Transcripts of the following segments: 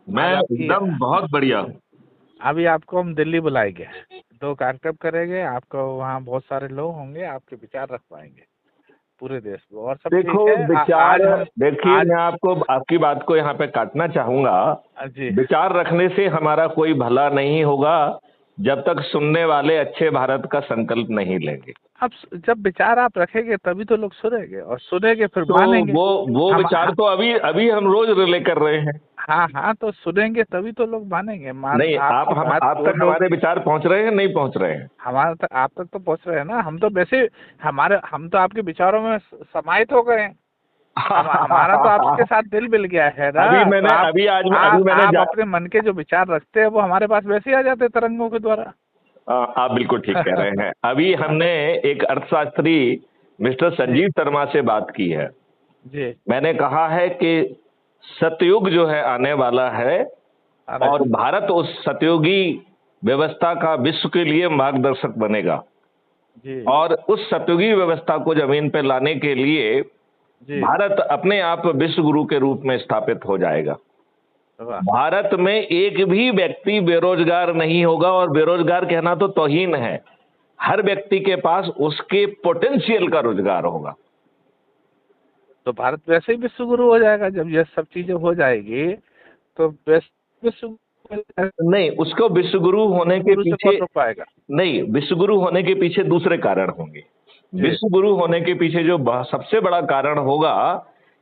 मैं आज आपकी एकदम बहुत बढ़िया हूँ। अभी आपको हम दिल्ली बुलाएंगे, 2 कार्यक्रम करेंगे, आपको वहाँ बहुत सारे लोग होंगे, आपके विचार रख पाएंगे पूरे देश में, और सब देखो ठीक है। विचार, आज हम देखिए आज मैं आपको आपकी बात को यहाँ पे काटना चाहूंगा। जी विचार रखने से हमारा कोई भला नहीं होगा जब तक सुनने वाले अच्छे भारत का संकल्प नहीं लेंगे। अब जब विचार आप रखेंगे तभी तो लोग सुनेंगे, और सुनेंगे फिर तो मानेंगे। वो हम विचार तो अभी अभी हम रोज रिले कर रहे हैं। हाँ हाँ, तो सुनेंगे तभी तो लोग मानेंगे। मान नहीं, आपकी बात आप जो तक लोग हमारे विचार पहुंच रहे हैं, नहीं पहुंच रहे हैं? हमारे तक, आप तक तो पहुंच रहे हैं ना। हम तो वैसे हम तो आपके विचारों में समाहित हो गए हैं। हमारा तो आपके साथ दिल मिल गया है ना। तो अभी मैंने आप अपने मन के जो विचार रखते हैं वो हमारे पास वैसे ही आ जाते हैं तरंगों के द्वारा। आप बिल्कुल ठीक कह रहे हैं। अभी हमने एक अर्थशास्त्री मिस्टर जी संजीव शर्मा से बात की है। जी। मैंने कहा है कि सतयुग जो है आने वाला है, अरे और भारत उस सतयुगी व्यवस्था का विश्व के लिए मार्गदर्शक बनेगा। जी और उस सतयुगी व्यवस्था को जमीन पर लाने के लिए जी। भारत अपने आप विश्व गुरु के रूप में स्थापित हो जाएगा। वाह। भारत में एक भी व्यक्ति बेरोजगार नहीं होगा, और बेरोजगार कहना तो तौहीन है। हर व्यक्ति के पास उसके पोटेंशियल का रोजगार होगा। तो भारत वैसे ही विश्व गुरु हो जाएगा जब ये सब चीजें हो जाएगी। तो विश्व गुरु हो जाएगा। नहीं, उसको विश्व गुरु होने के गुरु से पीछे, कौन रोक पाएगा? नहीं, विश्व गुरु होने के पीछे दूसरे कारण होंगे। जी विश्व गुरु होने के पीछे जो सबसे बड़ा कारण होगा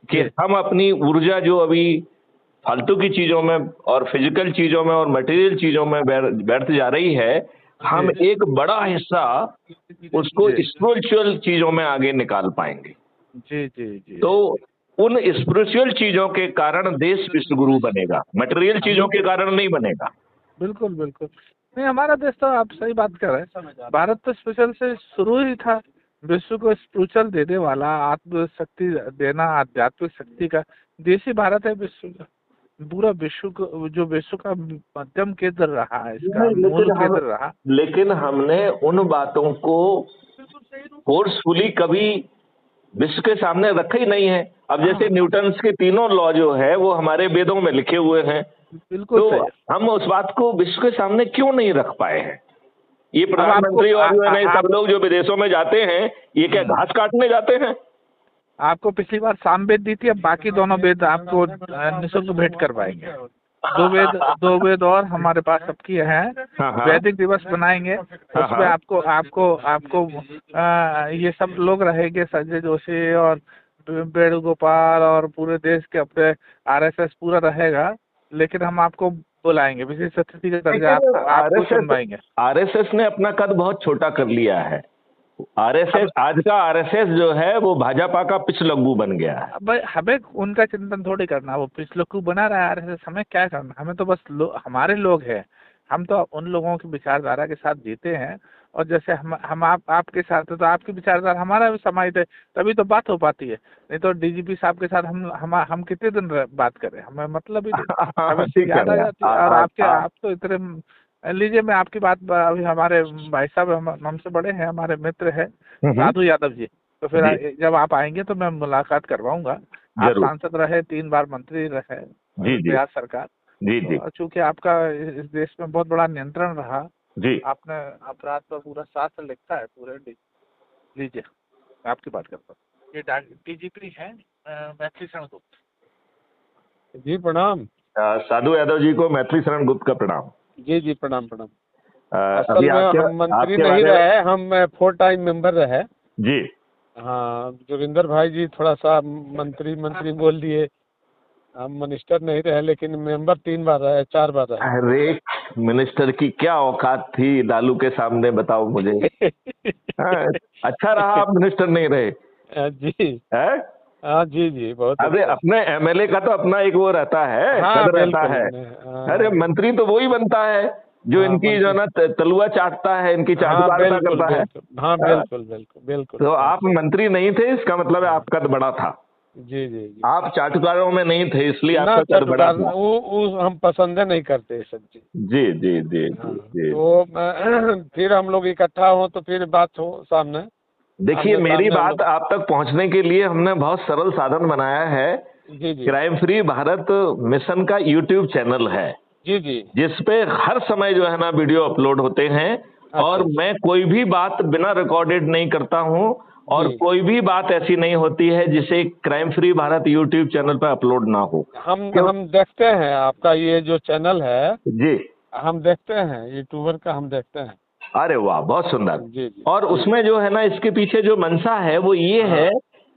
कि जी हम अपनी ऊर्जा जो अभी फालतू की चीजों में और फिजिकल चीजों में और मटेरियल चीजों में व्यर्थ जा रही है, हम जी एक बड़ा हिस्सा उसको जी स्पिरिचुअल चीजों में आगे निकाल पाएंगे। जी जी जी। तो उन स्पिरिचुअल चीजों के कारण देश विश्व गुरु बनेगा, मटेरियल हाँ, चीजों के बिल्कुल कारण नहीं बनेगा। बिल्कुल बिल्कुल। नहीं, हमारा देश तो, आप सही बात कर रहे हैं, भारत तो स्पेशल से शुरू ही था विश्व को स्पिरिचुअल देने वाला, आत्म शक्ति देना, आध्यात्मिक शक्ति का देश ही भारत है। विश्व का पूरा विश्व को, जो विश्व का मध्यम केंद्र रहा है, इसका नहीं, मूल केंद्र रहा। लेकिन हमने उन बातों को फोर्सफुली कभी विश्व के सामने रखा ही नहीं है। अब जैसे हाँ, न्यूटन के तीनों लॉ जो है वो हमारे वेदों में लिखे हुए हैं, बिल्कुल तो सही। हम उस बात को विश्व के सामने क्यों नहीं रख पाए हैं? ये अब आपको प्रधानमंत्री और जो है आप सब लोग जो विदेशों में जाते हैं, ये क्या घास काटने जाते हैं? आपको पिछली बार सामवेद दी थी, अब बाकी दोनों वेद आपको निःशुल्क भेंट करवाएंगे। 2 वेद और हमारे पास सबकी है। हाँ हाँ वैदिक दिवस बनाएंगे, हाँ उसमें हाँ। आपको आपको आपको ये सब लोग रहेंगे, संजय जोशी और वेणुगोपाल, और पूरे देश के अपने आरएसएस पूरा रहेगा। लेकिन हम आपको बुलाएंगे, विशेष अतिथि का दर्जा लेकिन आपको सुनवाएंगे। आरएसएस ने अपना कद बहुत छोटा कर लिया है। आरएसएस, अब आज का आरएसएस जो है वो भाजपा का पिछलग्गू बन गया है। अब हमें उनका चिंतन थोड़ी करना, वो पिछले को बना रहा है आरएसएस, हमें क्या करना? हमें तो बस हमारे लोग हैं, हम तो उन लोगों की विचारधारा के साथ जीते हैं। और जैसे हम आपके साथ है, तो आपकी विचारधारा हमारा भी समाहित है, तभी तो बात हो पाती है। नहीं तो डीजीपी साहब के साथ हम कितने दिन बात करें, हमें मतलब ही नहीं। हाँ, भविष्य ठीक कह याद आ रहे हैं जाती है। और आप तो इतने लीजिए, मैं आपकी बात, अभी हमारे भाई साहब हमसे बड़े हैं, हमारे मित्र हैं, हम्म, साधु यादव जी। तो फिर जी जब आप आएंगे तो मैं मुलाकात करवाऊंगा। आप जरूर। सांसद रहे, 3 बार मंत्री रहे जी जी बिहार सरकार। जी जी तो चूंकि आपका इस देश में बहुत बड़ा नियंत्रण रहा, जी। आपने अपराध पर पूरा शास्त्र लिखा है पूरे। लीजिए, मैं आपकी बात करता हूँ। ये डीजीपी है मैथिली शरण गुप्त जी प्रणाम। साधु यादव जी को मैथिली शरण गुप्त का प्रणाम। जी जी प्रणाम प्रणाम। अभी असल में हम मंत्री आपके नहीं बारे में। रहे, हम 4 टाइम मेंबर रहे। जी। हाँ, जोगिंदर भाई जी थोड़ा सा मंत्री मंत्री बोल दिए। हम मिनिस्टर नहीं रहे, लेकिन मेंबर 3 बार रहे, 4 बार रहे। अरे, मिनिस्टर की क्या औकात थी लालू के सामने, बताओ मुझे। हाँ, अच्छा रहा आप मिनिस्टर नहीं रहे। जी है? हाँ जी जी, बहुत अरे, अच्छा। अपने एमएलए का तो अपना एक वो रहता है, हाँ कद रहता बिल्कुल। है। अरे, हाँ मंत्री तो वही बनता है जो हाँ इनकी जो मंत्री। ना तलुआ चाटता है, इनकी हाँ चाटुकारिता बिल्कुल करता है। बिल्कुल। हाँ हाँ, बिल्कुल बिल्कुल बिल्कुल तो आप बिल्कुल। मंत्री नहीं थे, इसका मतलब है हाँ आपका कद बड़ा था। जी जी जी। आप चाटुकारों में नहीं थे, इसलिए ना आपका कद बड़ा चटुकार, था। वो हम पसंद नहीं करते ये सब चीज। जी जी जी हाँ, जी जी। तो फिर हम लोग इकट्ठा हो तो फिर बात हो सामने, देखिए, आमने मेरी सामने हम बात लोग। आप तक पहुंचने के लिए हमने बहुत सरल साधन बनाया है जी जी क्राइम फ्री भारत मिशन का यूट्यूब चैनल है, जी जी। जिसपे हर समय जो है ना वीडियो अपलोड होते हैं। और अच्छा। मैं कोई भी बात बिना रिकॉर्डेड नहीं करता हूं, और जी। कोई भी बात ऐसी नहीं होती है जिसे crime free Bharat YouTube channel पर अपलोड ना हो। क्यों? हम देखते हैं आपका ये जो चैनल है, जी। हम देखते हैं, यूट्यूबर का हम देखते हैं। अरे वाह, बहुत सुंदर। जी जी और जी। उसमें जो है ना, इसके पीछे जो मंशा है वो ये हाँ। है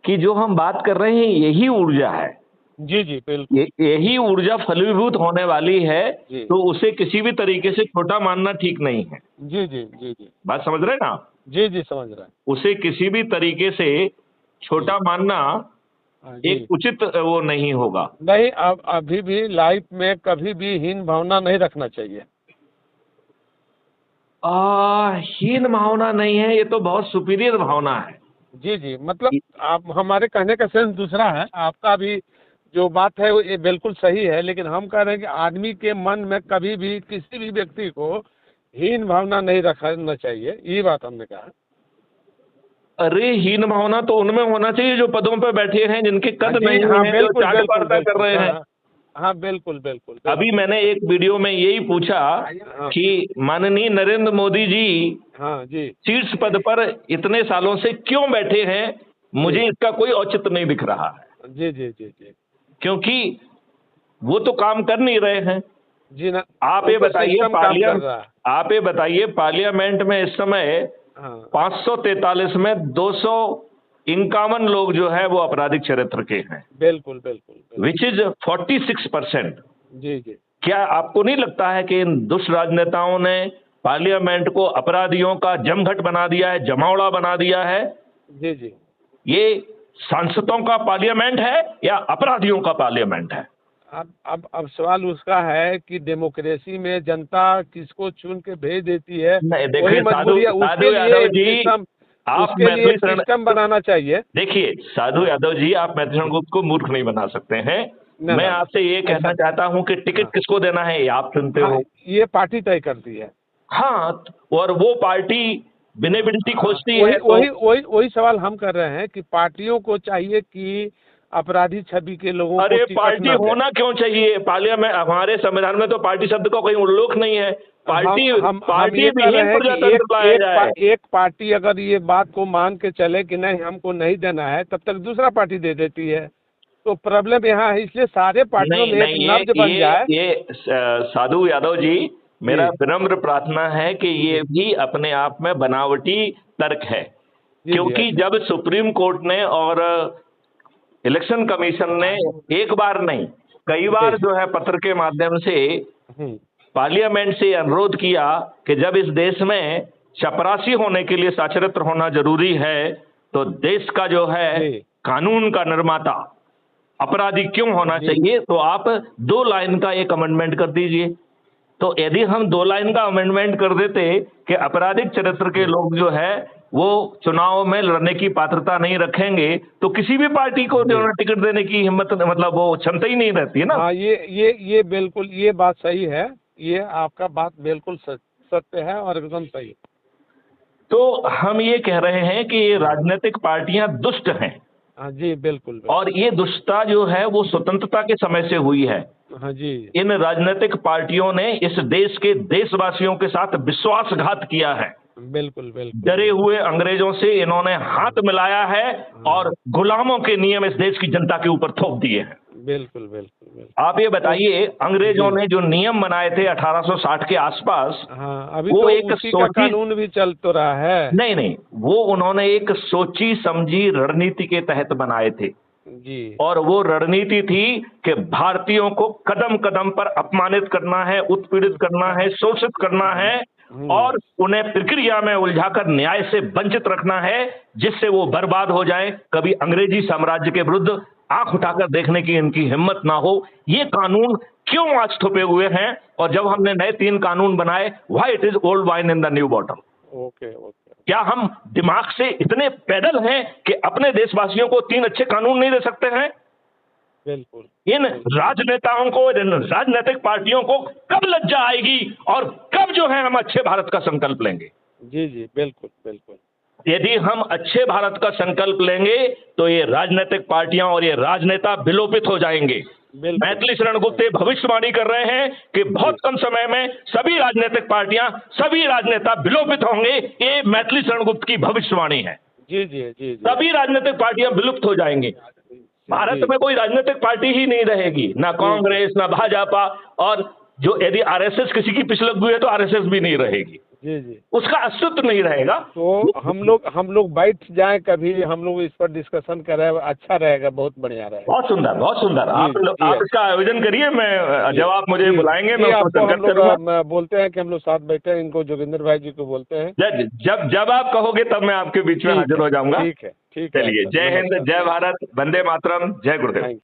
कि जो हम बात कर रहे हैं यही ऊर्जा है, जी जी बिल्कुल। यही ऊर्जा फलीभूत होने वाली है। जी तो उसे किसी भी तरीके से छोटा मानना ठीक नहीं है। जी जी जी जी बात समझ रहे हैं ना आप? जी जी समझ रहा है। उसे किसी भी तरीके से छोटा जी मानना हाँ जी। एक उचित वो नहीं होगा। नहीं, अब अभी भी लाइफ में कभी भी हीन भावना नहीं रखना चाहिए। हीन भावना नहीं है, ये तो बहुत सुपीरियर भावना है। जी जी, मतलब आप, हमारे कहने का सेंस दूसरा है, आपका भी जो बात है वो ये बिल्कुल सही है, लेकिन हम कह रहे हैं कि आदमी के मन में कभी भी किसी भी व्यक्ति को हीन भावना नहीं रखना चाहिए, ये बात हमने कहा। अरे हीन भावना तो उनमें होना चाहिए जो पदों पर बैठे हैं, जिनके कद जी नहीं हाँ है, जो बिल्कुल बिल्कुल चाटुकारिता कर बिल्कुल, रहे हाँ हैं। हाँ हाँ बिल्कुल बिल्कुल अभी बिल्कुल। मैंने एक वीडियो में यही पूछा हाँ कि माननीय नरेंद्र मोदी जी हाँ जी शीर्ष पद पर इतने सालों से क्यों बैठे हैं, मुझे जी इसका कोई औचित्य नहीं दिख रहा है। जी जी जी जी क्योंकि वो तो काम कर नहीं रहे हैं। जी ना। आप वो ये तो बताइए सिस्टम काम कर रहा है। आप ये बताइए पार्लियामेंट में इस समय हाँ 543 में 251 लोग जो है वो आपराधिक चरित्र के हैं, बिल्कुल बिल्कुल बिल्कुल। Which is 46%। जी जी क्या आपको नहीं लगता है कि इन दुष्ट राजनेताओं ने पार्लियामेंट को अपराधियों का जमघट बना दिया है, जमावड़ा बना दिया है? जी जी। ये सांसदों का पार्लियामेंट है या अपराधियों का पार्लियामेंट है? अब सवाल उसका है कि डेमोक्रेसी में जनता किसको चुन के भेज देती है, नहीं, देखिए वही मजबूरी है। साधु उसके लिए यादव एक जी, सिस्टम, आप उसके लिए मैथिली एक सिस्टम बनाना चाहिए। देखिए साधु यादव जी, आप मैथिली गुप्त को मूर्ख नहीं बना सकते हैं। ना मैं ना ना, आपसे ये कहना ऐसा चाहता हूं कि टिकट हाँ किसको देना है ये आप चुनते हाँ, हो। ये पार्टी तय करती है। हाँ, और वो पार्टी बिने बिनती हाँ, खोजती वही है तो। वही वही वही सवाल हम कर रहे हैं कि पार्टियों को चाहिए कि अपराधी छवि के लोगों को अरे टिकट पार्टी न दे। होना क्यों चाहिए? पार्लियामेंट, हमारे संविधान में तो पार्टी शब्द का कोई उल्लेख नहीं है। पार्टी हम पार्टी ये कर विहीन रहे हैं कि प्रजातंत्र लाया जाए। एक पार्टी अगर ये बात को मान के चले कि नहीं हमको नहीं देना है, तब तक दूसरा पार्टी दे देती है। तो प्रॉब्लम यहाँ है, इसलिए सारे पार्टियों नहीं में एक नहीं, नब्ज बन जाए। साधु यादव जी, मेरा जी विनम्र प्रार्थना है कि ये जी भी अपने आप में बनावटी तर्क है। जी जी। क्योंकि अच्छा। जब सुप्रीम कोर्ट ने और इलेक्शन कमीशन ने एक बार नहीं कई बार जी। जो है पत्र के माध्यम से हम्म। पार्लियामेंट से अनुरोध किया कि जब इस देश में चपरासी होने के लिए साक्षरता होना जरूरी है, तो देश का जो है जी कानून का निर्माता अपराधी क्यों होना जी चाहिए, तो आप 2 लाइन का एक अमेंडमेंट कर दीजिए। तो यदि हम 2 लाइन का अमेंडमेंट कर देते कि आपराधिक चरित्र के जी। लोग जो है वो चुनाव में लड़ने की पात्रता नहीं रखेंगे, तो किसी भी पार्टी को जो जी है टिकट देने की हिम्मत, मतलब वो क्षमता ही नहीं रहती है ना। हाँ, ये बिल्कुल ये बात सही है। ये आपका बात बिल्कुल सत्य है और एकदम सही। तो हम ये कह रहे हैं कि ये हाँ राजनीतिक पार्टियां दुष्ट हैं, हाँ जी बिल्कुल और बिल्कुल। ये दुष्टता जो है वो स्वतंत्रता के समय से हुई है। हाँ जी इन राजनीतिक पार्टियों ने इस देश के देशवासियों के साथ विश्वासघात किया है। बिल्कुल बिल्कुल डरे हुए अंग्रेजों से इन्होंने हाथ मिलाया है और गुलामों के नियम इस देश की जनता के ऊपर थोप दिए हैं। बिल्कुल बिल्कुल बिल्कुल। आप ये बताइए, अंग्रेजों जी ने जो नियम बनाए थे 1860 के आसपास, हाँ, अभी वो तो एक उसी का कानून भी चल तो रहा है। नहीं नहीं, वो उन्होंने एक सोची समझी रणनीति के तहत बनाए थे। जी और वो रणनीति थी कि भारतीयों को कदम कदम पर अपमानित करना है, उत्पीड़ित करना है, शोषित करना है, और उन्हें प्रक्रिया में उलझाकर न्याय से वंचित रखना है, जिससे वो बर्बाद हो जाए, कभी अंग्रेजी साम्राज्य के विरुद्ध आंख उठाकर देखने की इनकी हिम्मत ना हो। ये कानून क्यों आज थोपे हुए हैं? और जब हमने नए 3 कानून बनाए, why it is old wine in the new bottle? Okay okay. क्या हम दिमाग से इतने पैदल हैं कि अपने देशवासियों को 3 अच्छे कानून नहीं दे सकते हैं? बिल्कुल। इन राजनेताओं को, इन राजनीतिक पार्टियों को कब लज्जा आएगी और कब जो है हम अच्छे भारत का संकल्प लेंगे? जी जी बिल्कुल बिल्कुल। यदि हम अच्छे भारत का संकल्प लेंगे तो ये राजनीतिक पार्टियां और ये राजनेता विलोपित हो जाएंगे। बिल्कुल। मैथिली शरण गुप्त भविष्यवाणी कर रहे हैं कि बहुत कम समय में सभी राजनीतिक पार्टियां, सभी राजनेता विलोपित होंगे। ये मैथिली शरण गुप्त की भविष्यवाणी है। जी जी जी जी। सभी राजनीतिक पार्टियां विलुप्त हो जाएंगी। भारत में कोई राजनीतिक पार्टी ही नहीं रहेगी, ना कांग्रेस, ना भाजपा, और जो यदि आरएसएस किसी की पिछलग्गू है तो आरएसएस भी नहीं रहेगी। जी जी। उसका अस्तित्व नहीं रहेगा। तो हम लोग बैठ जाएं, कभी हम लोग इस पर डिस्कशन करें, अच्छा रहेगा, बहुत बढ़िया रहेगा। बहुत सुंदर, बहुत सुंदर। आप इसका आयोजन करिए, मैं जब आप मुझे बुलाएंगे मैं उसको संगत करूंगा। बोलते हैं कि हम लोग साथ बैठे हैं, इनको जोगिंदर भाई जी को बोलते हैं। जब आप कहोगे तब मैं आपके बीच में हाजिर हो जाऊंगा। ठीक है, ठीक है। चलिए, जय हिंद, जय भारत, वंदे मातरम, जय गुरुदेव।